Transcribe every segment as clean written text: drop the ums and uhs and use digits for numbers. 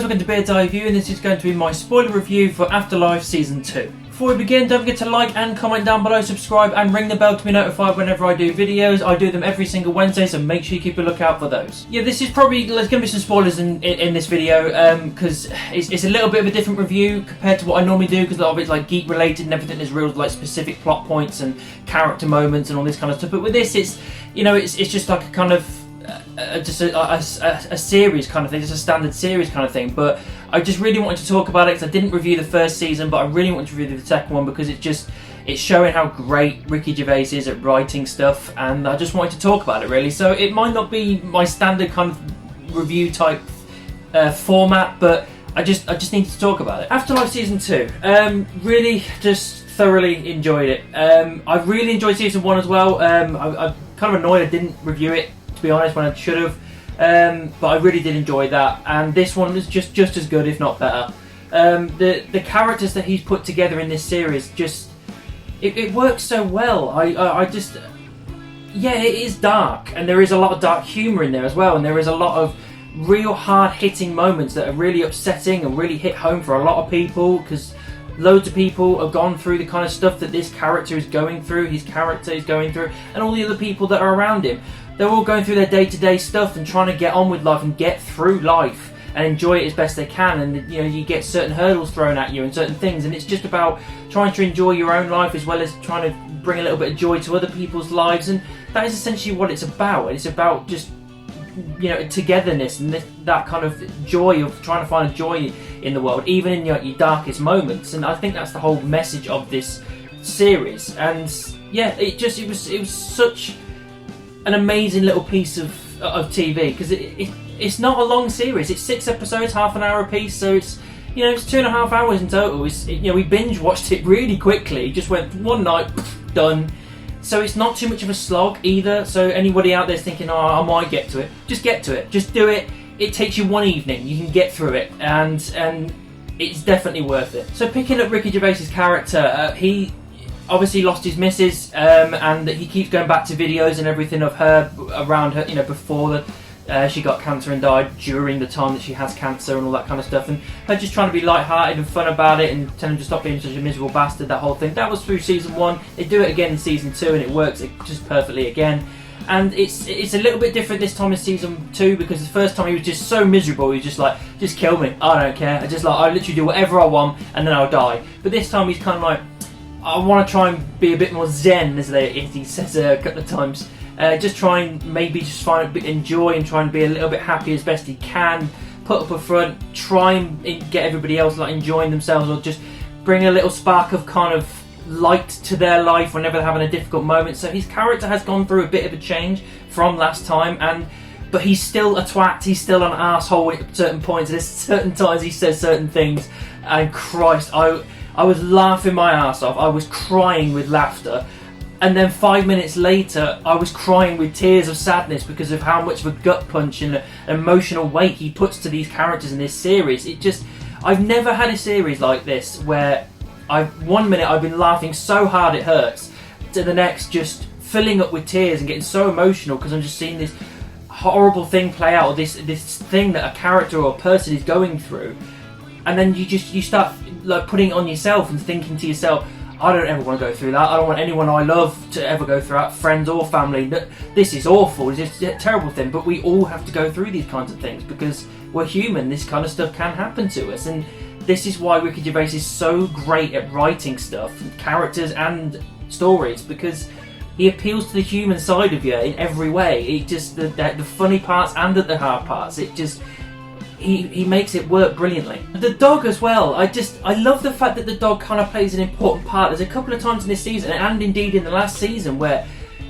welcome to LBRY Review, and this is going to be my spoiler review for Afterlife Season 2. Before we begin, don't forget to like and comment down below, subscribe and ring the bell to be notified whenever I do videos. I do them every single Wednesday, so make sure you keep a lookout for those. Yeah, this is probably, there's going to be some spoilers in this video, because it's a little bit of a different review compared to what I normally do, because a lot of it's like geek related and everything is real like specific plot points and character moments and all this kind of stuff. But with this, it's, you know, it's just like a kind of just a series kind of thing, just a standard series kind of thing. But I just really wanted to talk about it because I didn't review the first season, but I really wanted to review the second one because it's showing how great Ricky Gervais is at writing stuff, and I just wanted to talk about it really. So it might not be my standard kind of review type format, but I just need to talk about it. Afterlife Season 2, really just thoroughly enjoyed it. I really enjoyed Season 1 as well. I'm kind of annoyed I didn't review it, to be honest, when I should have. But I really did enjoy that, and this one was just as good, if not better. The characters that he's put together in this series, just it works so well. Yeah, it is dark, and there is a lot of dark humour in there as well, and there is a lot of real hard-hitting moments that are really upsetting and really hit home for a lot of people, because loads of people have gone through the kind of stuff that this character is going through, his character is going through, and all the other people that are around him. They're all going through their day-to-day stuff and trying to get on with life and get through life and enjoy it as best they can. And you know, you get certain hurdles thrown at you and certain things, and it's just about trying to enjoy your own life as well as trying to bring a little bit of joy to other people's lives. And that is essentially what it's about. It's about just, you know, togetherness and that kind of joy of trying to find a joy in the world, even in your darkest moments. And I think that's the whole message of this series. And yeah, it was such an amazing little piece of TV, because it's not a long series. It's 6 episodes, half an hour a piece, so it's, you know, it's 2.5 hours in total. You know, we binge watched it really quickly, just went one night, done. So it's not too much of a slog either. So anybody out there thinking, oh, I might get to it, just get to it, just do it. It takes you one evening, you can get through it, and it's definitely worth it. So picking up Ricky Gervais' character, he obviously lost his missus, and he keeps going back to videos and everything of her around her, you know, before she got cancer and died, during the time that she has cancer and all that kind of stuff, and her just trying to be light-hearted and fun about it and telling him to stop being such a miserable bastard, that whole thing. That was through Season 1. They do it again in Season 2 and it works just perfectly again. And it's a little bit different this time in Season 2, because the first time he was just so miserable, he was just like, just kill me, I don't care, I literally do whatever I want and then I'll die. But this time he's kind of like, I want to try and be a bit more zen, as he says a couple of times. Just try and maybe just find a bit enjoy and try and be a little bit happy as best he can. Put up a front, try and get everybody else like enjoying themselves, or just bring a little spark of kind of light to their life whenever they're having a difficult moment. So his character has gone through a bit of a change from last time, but he's still a twat. He's still an asshole at certain points. There's certain times he says certain things, and Christ, I was laughing my ass off. I was crying with laughter. And then 5 minutes later, I was crying with tears of sadness because of how much of a gut punch and an emotional weight he puts to these characters in this series. I've never had a series like this where 1 minute I've been laughing so hard it hurts, to the next just filling up with tears and getting so emotional because I'm just seeing this horrible thing play out, or this thing that a character or a person is going through. And then you start like putting it on yourself and thinking to yourself, I don't ever want to go through that. I don't want anyone I love to ever go through that, friends or family. This is awful. It's just a terrible thing. But we all have to go through these kinds of things because we're human. This kind of stuff can happen to us. And this is why Ricky Gervais is so great at writing stuff, characters and stories, because he appeals to the human side of you in every way. It just the funny parts and the hard parts. He makes it work brilliantly. The dog as well, I love the fact that the dog kind of plays an important part. There's a couple of times in this season, and indeed in the last season, where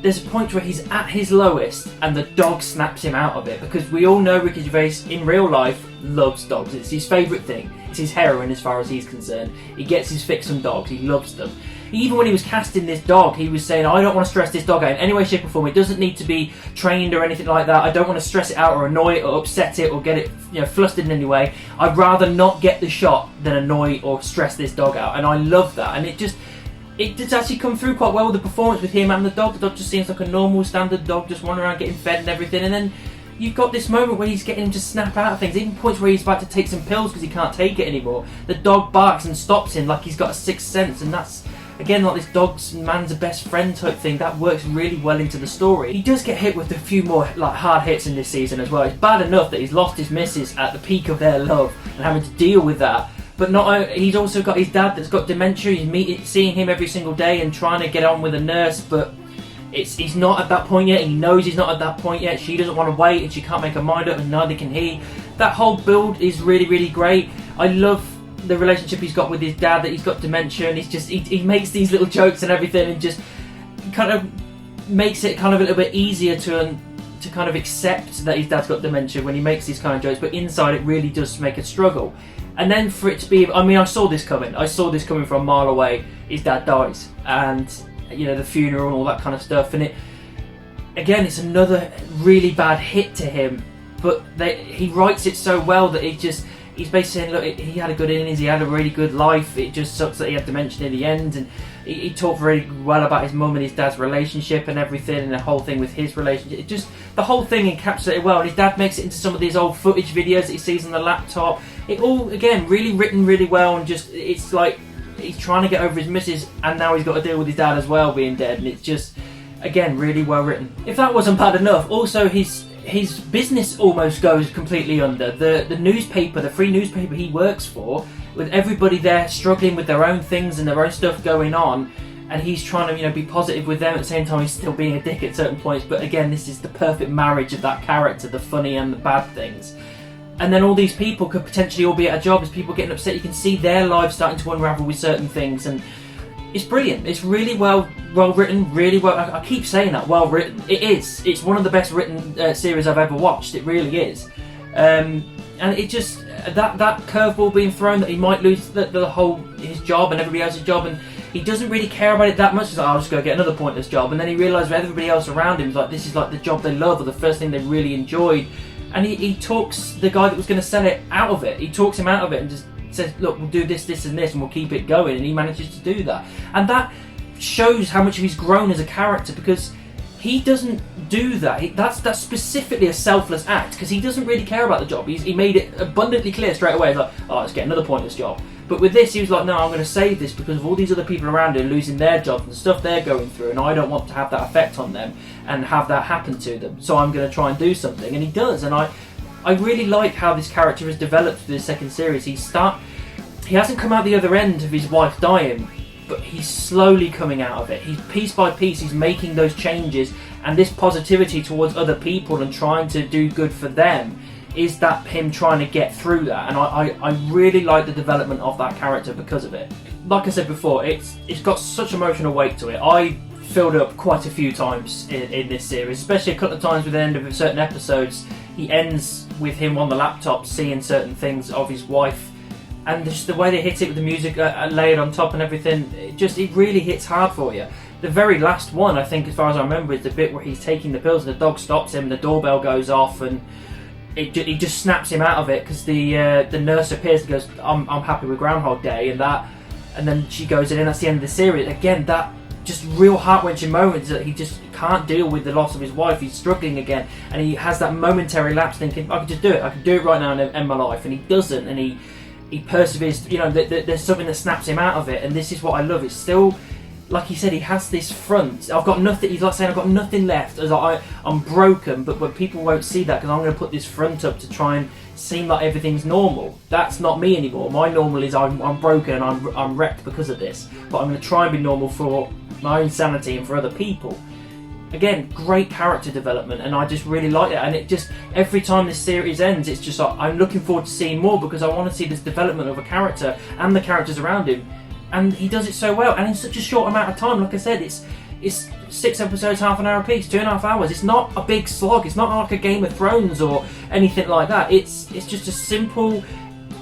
there's a point where he's at his lowest and the dog snaps him out of it, because we all know Ricky Gervais in real life loves dogs. It's his favourite thing. It's his heroin as far as he's concerned. He gets his fix on dogs. He loves them. Even when he was casting this dog, he was saying, I don't want to stress this dog out in any way, shape or form. It doesn't need to be trained or anything like that. I don't want to stress it out or annoy it or upset it or get it, you know, flustered in any way. I'd rather not get the shot than annoy or stress this dog out. And I love that. And it did actually come through quite well with the performance with him and the dog. The dog just seems like a normal standard dog, just wandering around getting fed and everything. And then you've got this moment where he's getting him to snap out of things, even points where he's about to take some pills because he can't take it anymore. The dog barks and stops him like he's got a sixth sense, and that's, again, like this dog's man's a best friend type thing. That works really well into the story. He does get hit with a few more like hard hits in this season as well. It's bad enough that he's lost his missus at the peak of their love and having to deal with that. But he's also got his dad that's got dementia. He's seeing him every single day and trying to get on with a nurse, but he's not at that point yet. He knows he's not at that point yet. She doesn't want to wait, and she can't make her mind up, and neither can he. That whole build is really, really great. I love the relationship he's got with his dad, that he's got dementia, and he makes these little jokes and everything, and just kind of makes it kind of a little bit easier to kind of accept that his dad's got dementia when he makes these kind of jokes, but inside it really does make a struggle. And then for it to be, I mean, I saw this coming from a mile away. His dad dies, and you know, the funeral and all that kind of stuff, and it's another really bad hit to him, but he writes it so well that he's basically saying, look, he had a good innings, he had a really good life, it just sucks that he had dementia in the end. And he talked very well about his mum and his dad's relationship and everything, and the whole thing with his relationship. The whole thing encapsulated well, and his dad makes it into some of these old footage videos that he sees on the laptop. It all, again, really written really well, and it's like he's trying to get over his missus, and now he's got to deal with his dad as well being dead, and it's just, again, really well written. If that wasn't bad enough, also his business almost goes completely under. The newspaper, the free newspaper he works for, with everybody there struggling with their own things and their own stuff going on, and he's trying to, you know, be positive with them at the same time he's still being a dick at certain points. But again, this is the perfect marriage of that character, the funny and the bad things. And then all these people could potentially all be at a job. As people getting upset, you can see their lives starting to unravel with certain things, and it's brilliant. It's really well written, really well. I keep saying that, well written. It is. It's one of the best written series I've ever watched. It really is. And it just, that curveball being thrown that he might lose his job and everybody else's job, and he doesn't really care about it that much. He's like, I'll just go get another pointless job. And then he realises with everybody else around him is like, this is like the job they love or the first thing they really enjoyed. And he talks the guy that was going to sell it out of it. He talks him out of it and just says, look, we'll do this, this and this, and we'll keep it going. And he manages to do that. And that shows how much he's grown as a character, because he doesn't do that. That's specifically a selfless act, because he doesn't really care about the job. He made it abundantly clear straight away. He's like, oh, let's get another pointless job. But with this, he was like, no, I'm going to save this because of all these other people around him losing their jobs and stuff they're going through, and I don't want to have that effect on them and have that happen to them. So I'm going to try and do something. And he does. And I really like how this character has developed through the second series. He hasn't come out the other end of his wife dying, but he's slowly coming out of it. He's piece by piece, he's making those changes, and this positivity towards other people and trying to do good for them is that him trying to get through that. And I really like the development of that character because of it. Like I said before, it's got such emotional weight to it. I filled up quite a few times in this series, especially a couple of times with the end of certain episodes. He ends with him on the laptop seeing certain things of his wife, and just the way they hit it with the music layered on top and everything, it really hits hard for you. The very last one, I think, as far as I remember, is the bit where he's taking the pills and the dog stops him and the doorbell goes off, and he just snaps him out of it because the nurse appears and goes, I'm happy with Groundhog Day, and then she goes in, and that's the end of the series. Again, that just real heart-wrenching moments that he just can't deal with the loss of his wife. He's struggling again, and he has that momentary lapse thinking, I could just do it. I could do it right now and end my life. And he doesn't, and he perseveres. You know, there's something that snaps him out of it, and this is what I love. It's still, like he said, he has this front. I've got nothing. He's like saying, I've got nothing left. As I'm broken, but people won't see that because I'm going to put this front up to try and seem like everything's normal. That's not me anymore. My normal is I'm broken and I'm wrecked because of this. But I'm going to try and be normal for my own sanity and for other people. Again, great character development, and I just really like it. And it just, every time this series ends, it's just like, I'm looking forward to seeing more because I want to see this development of a character and the characters around him. And he does it so well, and in such a short amount of time. Like I said, it's 6 episodes, half an hour apiece, 2.5 hours. It's not a big slog. It's not like a Game of Thrones or anything like that. It's just a simple,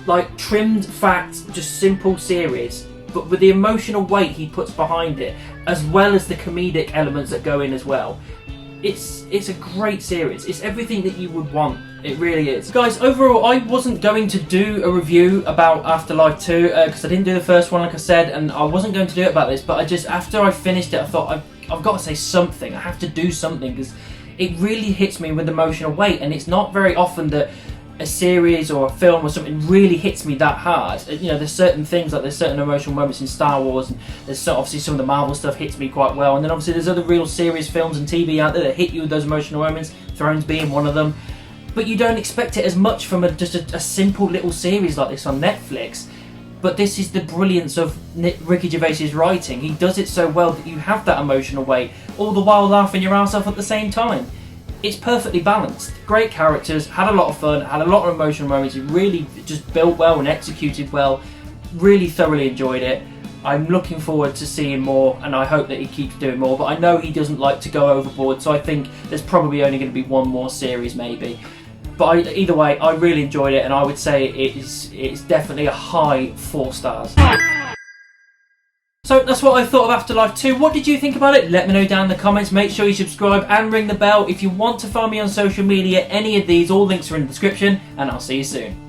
like, trimmed fact, just simple series, but with the emotional weight he puts behind it, as well as the comedic elements that go in as well. It's a great series. It's everything that you would want. It really is. Guys, overall, I wasn't going to do a review about Afterlife 2 because I didn't do the first one, like I said, and I wasn't going to do it about this, but after I finished it, I thought I've got to say something. I have to do something because it really hits me with emotional weight, and it's not very often that a series or a film or something really hits me that hard. You know, there's certain things, like there's certain emotional moments in Star Wars, and there's obviously some of the Marvel stuff hits me quite well, and then obviously there's other real series, films and TV out there that hit you with those emotional moments, Thrones being one of them. But you don't expect it as much from just a simple little series like this on Netflix. But this is the brilliance of Ricky Gervais's writing. He does it so well that you have that emotional weight, all the while laughing your ass off at the same time. It's perfectly balanced. Great characters, had a lot of fun, had a lot of emotional moments. It really just built well and executed well. Really thoroughly enjoyed it. I'm looking forward to seeing more, and I hope that he keeps doing more. But I know he doesn't like to go overboard, so I think there's probably only going to be one more series maybe. But either way, I really enjoyed it, and I would say it's definitely a high 4 stars. So that's what I thought of Afterlife 2. What did you think about it? Let me know down in the comments. Make sure you subscribe and ring the bell. If you want to find me on social media, any of these, all links are in the description, and I'll see you soon.